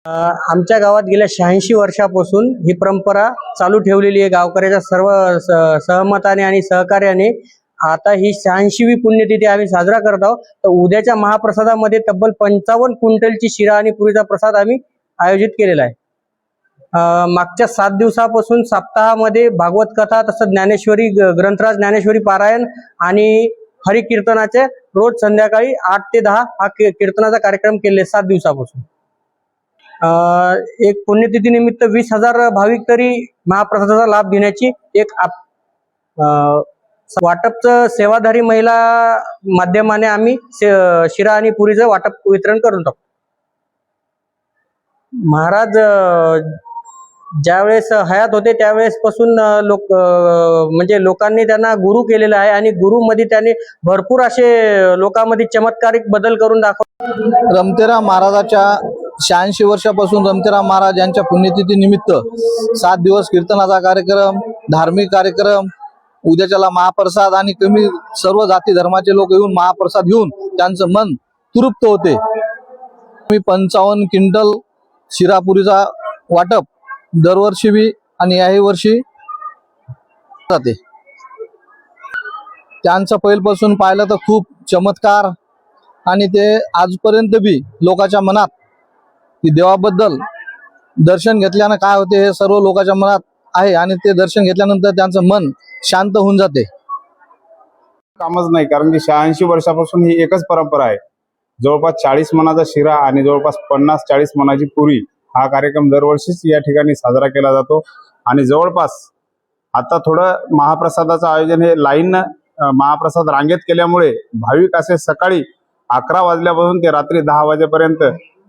आमच्या गावात गेल्या 86 वर्षापासून ही परंपरा चालू ठेवलेली आहे। गावकऱ्याच्या सर्व सहमताने आणि सहकार्याने आता ही 86वी पुण्यतिथी आम्ही साजरा करत आहोत। तर उद्याच्या महाप्रसादामध्ये तब्बल 55 क्विंटलची शिरा आणि पुरीचा प्रसाद आम्ही आयोजित केलेला आहे। मागच्या 7 दिवसापासून सप्ताहामध्ये भागवत कथा तसंच ज्ञानेश्वरी ग्रंथराज ज्ञानेश्वरी पारायण आणि हरिकीर्तनाचे रोज संध्याकाळी 8 ते 10 हा कीर्तनाचा कार्यक्रम केले 7 दिवसापासून। एक पुण्यतिथी निमित्त 20,000 भाविक तरी महाप्रसादाचा लाभ घेण्याची एक वाटपचं सेवाधारी महिला माध्यमाने आम्ही शिरा आणि पुरीचं वाटप वितरण करून टाकतो। महाराज ज्यावेळेस हयात होते त्यावेळेस पासून म्हणजे लोकांनी त्यांना गुरु केलेला आहे आणि गुरुमध्ये त्यांनी भरपूर असे लोकांमध्ये चमत्कारिक बदल करून दाखवले। रमतेराम महाराजाच्या 86 वर्षापासून रमतेराम महाराज यांच्या पुण्यतिथी निमित्त 7 दिवस कीर्तनाचा कार्यक्रम, धार्मिक कार्यक्रम, उद्याच्याला महाप्रसाद आणि कमी सर्व जाती धर्माचे लोक येऊन महाप्रसाद घेऊन त्यांचं मन तृप्त होते। 55 क्विंटल शिरापुरीचा वाटप दरवर्षी बी आणि याही वर्षी जाते। त्यांचं पहिल्यापासून पाहिलं तर खूप चमत्कार आणि ते आजपर्यंत बी लोकांच्या मनात की देवाबद्दल दर्शन घेतल्यानं काय होते हे सर्व लोकांच्या मनात आहे आणि ते दर्शन घेतल्यानंतर त्यांचं मन शांत होऊन जाते। कामच नाही, कारण की 86 वर्षापासून ही एकच परंपरा आहे। जवळपास 40 मणाचा शिरा आणि जवळपास 50-40 मणाची पुरी हा कार्यक्रम दरवर्षीच या ठिकाणी साजरा केला जातो। आणि जवळपास आता थोडं महाप्रसादाचं आयोजन हे लाईन महाप्रसाद रांगेत केल्यामुळे भाविक असे सकाळी 11 वाजल्यापासून ते रात्री 10 वाजेपर्यंत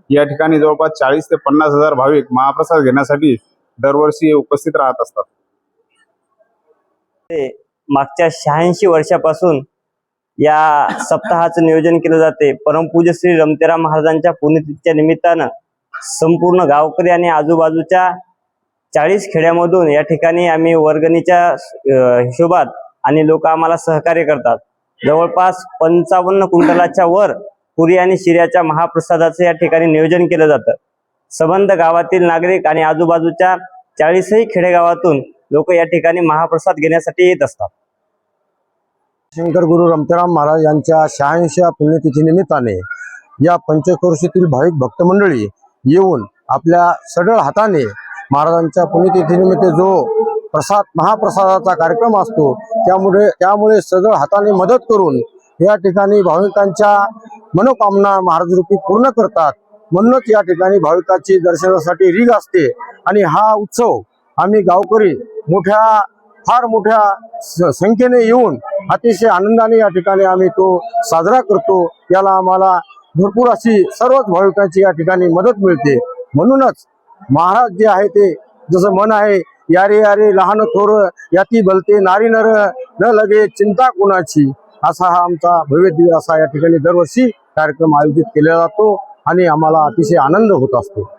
या ठिकाणी जवळपास 40 ते 50,000 भाविक महाप्रसाद घेण्यासाठी दरवर्षी उपस्थित राहत असतात। मागच्या 86 वर्षापासून या सप्ताहाचं नियोजन केलं जाते। परमपूज्य श्री रमतेराम महाराजांच्या पुण्यतिथीच्या निमित्तानं संपूर्ण गावकरी आणि आजूबाजूच्या 40 खेड्यामधून या ठिकाणी आम्ही वर्गणीच्या हिशोबात आणि लोक आम्हाला सहकार्य करतात। जवळपास 55 क्विंटलाच्या वर पुरी आणि शिऱ्याच्या महाप्रसादाचं या ठिकाणी नियोजन केलं जातं। संबंध गावातील नागरिक आणि आजूबाजूच्या 40ही खेडेगावातून लोक या ठिकाणी महाप्रसाद घेण्यासाठी येत असतात। शंकर गुरु रमतेराम महाराज यांच्या 86व्या पुण्यतिथी निमित्ताने या पंचक्रोशीतील भाविक भक्त मंडळी येऊन आपल्या सढळ हाताने महाराजांच्या पुण्यतिथी निमित्त जो महाप्रसादाचा कार्यक्रम असतो त्यामुळे सढळ हाताने मदत करून या ठिकाणी भाविकांच्या मनोकामना महाराज रूपी पूर्ण करतात। म्हणूनच या ठिकाणी भाविकांची दर्शनासाठी रीघ असते आणि हा उत्सव आम्ही गावकरी फार मोठ्या संख्येने येऊन अतिशय आनंदाने या ठिकाणी आम्ही तो साजरा करतो। याला आम्हाला भरपूर अशी सर्वच भाविकांची या ठिकाणी मदत मिळते। म्हणूनच महाराज जे आहे ते जसं मन आहे, यारे यारे लहान थोर याती भलते नारी नर न लगे चिंता कोणाची, असा हा आमचा भव्य असा या ठिकाणी दरवर्षी कार्यक्रम आयोजित केला जातो आणि आम्हाला अतिशय आनंद होत असतो।